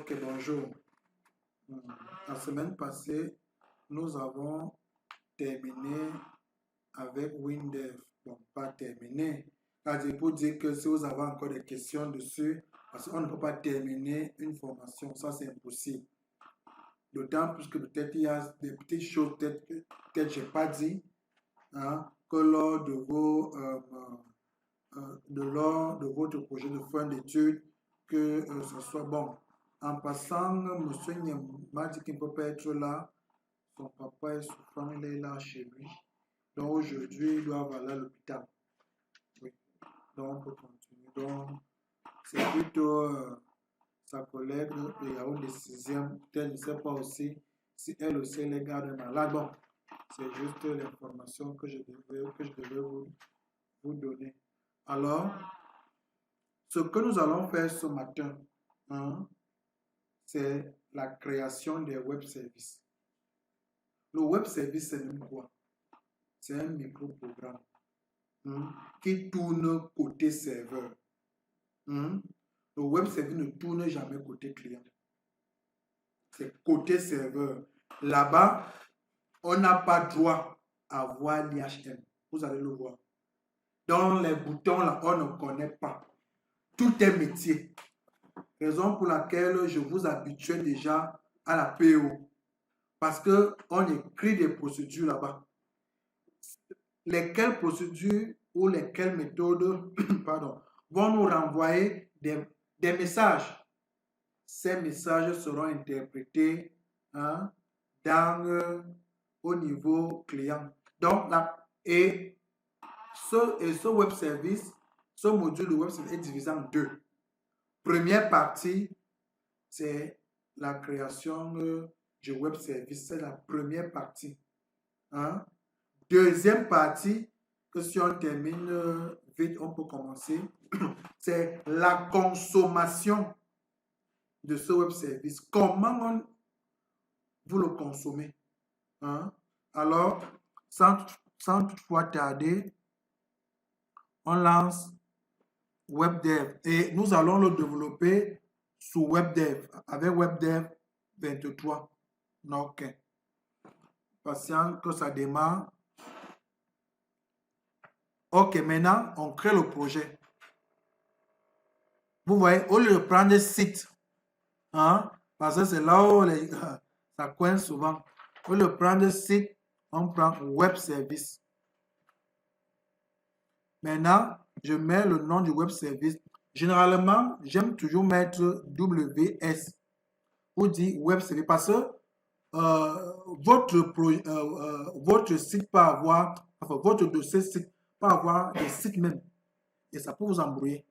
Ok, bonjour. La semaine passée, nous avons terminé avec WinDev. Bon, pas terminé. C'est pour dire que si vous avez encore des questions dessus, parce qu'on ne peut pas terminer une formation, ça c'est impossible. D'autant plus que peut-être il y a des petites choses, peut-être que je n'ai pas dit, hein, que lors de lors de votre projet de fin d'études, que ce soit bon. En passant, monsieur m'a dit qu'il ne peut pas être là. Son papa est souffrant, il est là chez lui. Donc aujourd'hui, il doit aller à l'hôpital. Oui. Donc on peut continuer. Donc c'est plutôt sa collègue et à une des sixième. Peut-être, je ne sais pas aussi si elle aussi les garde malade. Bon, c'est juste l'information que je devais vous donner. Alors, ce que nous allons faire ce matin, hein, c'est la création des web services. Le web service, c'est même quoi? C'est un micro-programme qui tourne côté serveur. Le web service ne tourne jamais côté client. C'est côté serveur. Là-bas, on n'a pas droit à voir l'IHM. Vous allez le voir. Dans les boutons, là, on ne connaît pas. Tout est métier. Raison pour laquelle je vous habituais déjà à la PO. Parce qu'on écrit des procédures là-bas. Lesquelles procédures ou lesquelles méthodes pardon, vont nous renvoyer des messages. Ces messages seront interprétés au niveau client. Donc, ce web service, ce module de web service est divisé en deux. Première partie, c'est la création du web service. C'est la première partie. Deuxième partie, que si on termine vite, on peut commencer, c'est la consommation de ce web service. Comment vous le consommez? Alors, sans toutefois tarder, on lance WebDev et nous allons le développer sous WebDev, avec WebDev 23. Ok. Patient que ça démarre. Ok, maintenant, on crée le projet. Vous voyez, au lieu de prendre site, parce que c'est là où ça coince souvent. Au lieu de prendre site, on prend web service. Maintenant, je mets le nom du web service. Généralement, j'aime toujours mettre WS ou dire web service parce que votre site peut avoir, enfin, votre dossier site peut avoir des sites même. Et ça peut vous embrouiller.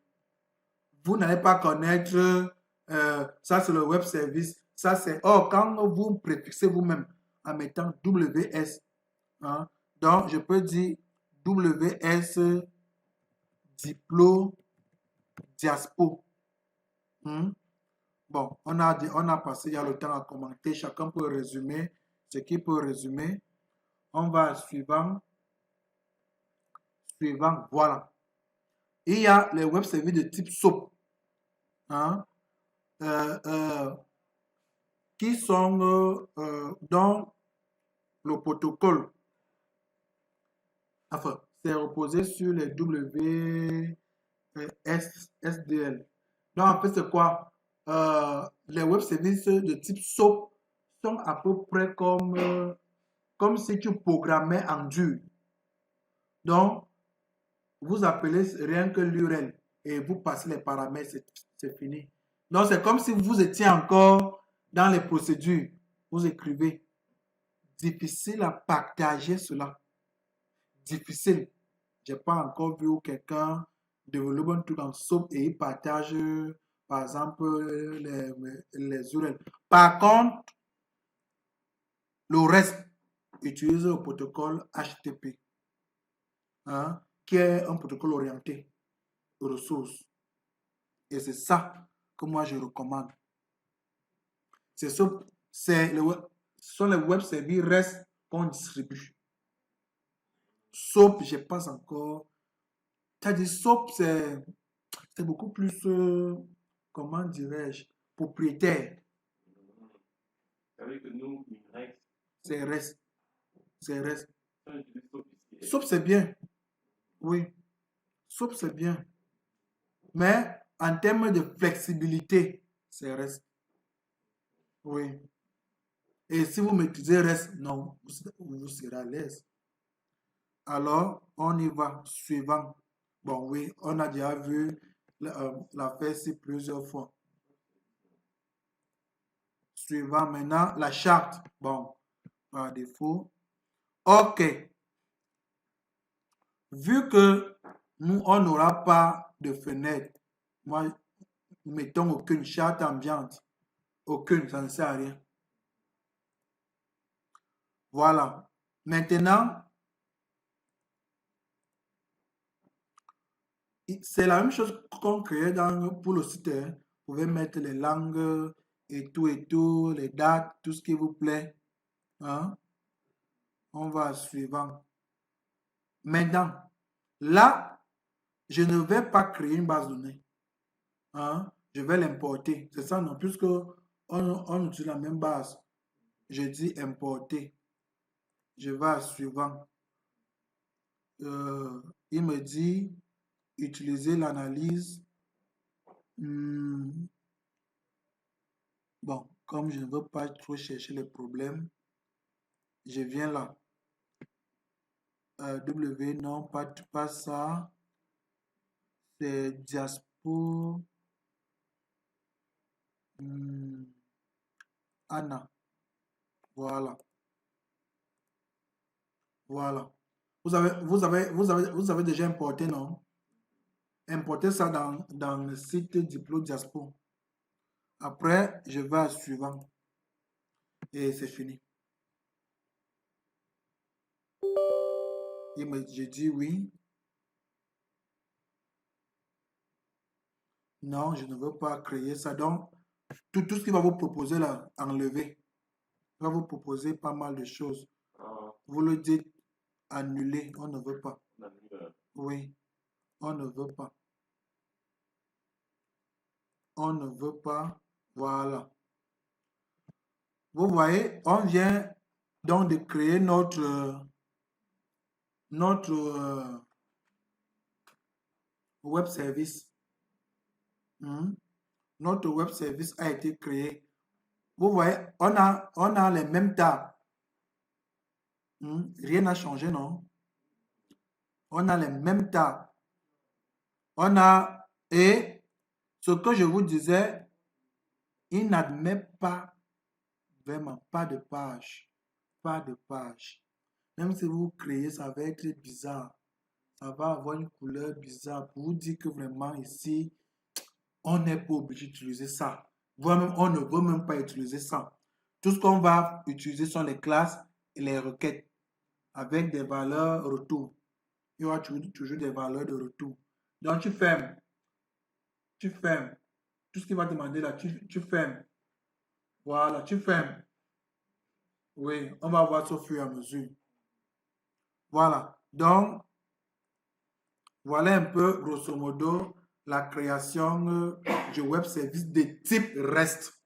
Vous n'allez pas connaître, ça c'est le web service, ça c'est, quand vous préfixez vous-même en mettant WS, donc je peux dire WS Diplo Diaspo. Bon, on a passé il y a le temps à commenter, chacun peut résumer ce qu'il peut résumer. On va à suivant, voilà. Il y a les web services de type SOAP. Qui sont dans le protocole. Enfin, c'est reposé sur les WSDL. Donc, en fait, c'est quoi? Les web services de type SOAP sont à peu près comme si tu programmais en dur. Donc, vous appelez rien que l'URL et vous passez les paramètres, c'est fini. Donc, c'est comme si vous étiez encore dans les procédures. Vous écrivez. Difficile à partager cela. Difficile. Je n'ai pas encore vu quelqu'un développer un truc en SOAP et il partage, par exemple, les URL. Par contre, le reste utilise le protocole HTTP, qui est un protocole orienté aux ressources. Et c'est ça que moi je recommande. Ce sont les web services REST qu'on distribue. SOAP, je pense encore. C'est-à-dire, SOAP, c'est beaucoup plus, comment dirais-je, propriétaire. savez que nous, une règle, C'est reste. C'est reste. on utilise SOAP ici. SOAP, c'est bien. Oui. SOAP, c'est bien. Mais en termes de flexibilité, c'est reste. Oui. Et si vous maîtrisez reste, non, vous serez à l'aise. Alors, on y va. Suivant. Bon, oui, on a déjà vu l'affaire ici plusieurs fois. Suivant maintenant, la charte. Bon, par défaut. OK. Vu que nous, on n'aura pas de fenêtre, moi, mettons aucune charte ambiante. Aucune, ça ne sert à rien. Voilà. Maintenant, c'est la même chose qu'on créait pour le site. Hein. Vous pouvez mettre les langues et tout, les dates, tout ce qui vous plaît. Hein. On va à suivant. Maintenant, là, je ne vais pas créer une base de données. Hein. Je vais l'importer. C'est ça, non? Puisque on utilise la même base. Je dis importer. Je vais à suivant. Il me dit utiliser l'analyse. Bon, comme je ne veux pas trop chercher les problèmes, je viens là. W, non, pas ça. C'est diaspora. Anna. Voilà. Voilà. Vous avez déjà importé, non? Importez ça dans le site Diplo Diaspora. Après, je vais à suivant. Et c'est fini. Je dis oui. Non, je ne veux pas créer ça. Donc, tout ce qu'il va vous proposer là, enlever. Il va vous proposer pas mal de choses. Vous le dites, annuler. On ne veut pas. Oui, on ne veut pas. On ne veut pas. Voilà. Vous voyez, on vient donc de créer notre web service. Notre web service a été créé. Vous voyez, on a les mêmes tables. Rien n'a changé, non? On a les mêmes tables. Et ce que je vous disais, il n'admet pas, vraiment, pas de page. Pas de page. Même si vous créez, ça va être bizarre. Ça va avoir une couleur bizarre pour vous dire que vraiment ici, on n'est pas obligé d'utiliser ça. Voire on ne veut même pas utiliser ça. Tout ce qu'on va utiliser sont les classes et les requêtes avec des valeurs retour. Il y aura toujours des valeurs de retour. Donc, tu fermes. Tu fermes. Tout ce qu'il va demander là, tu fermes. Voilà, tu fermes. Oui, on va voir ça au fur et à mesure. Voilà. Donc, voilà un peu, grosso modo, la création du web service de type REST.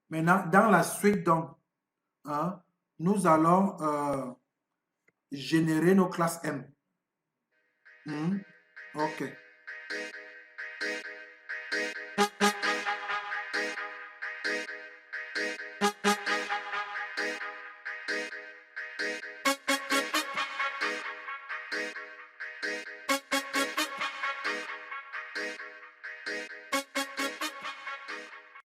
Maintenant, dans la suite, donc, hein, nous allons générer nos classes M. OK.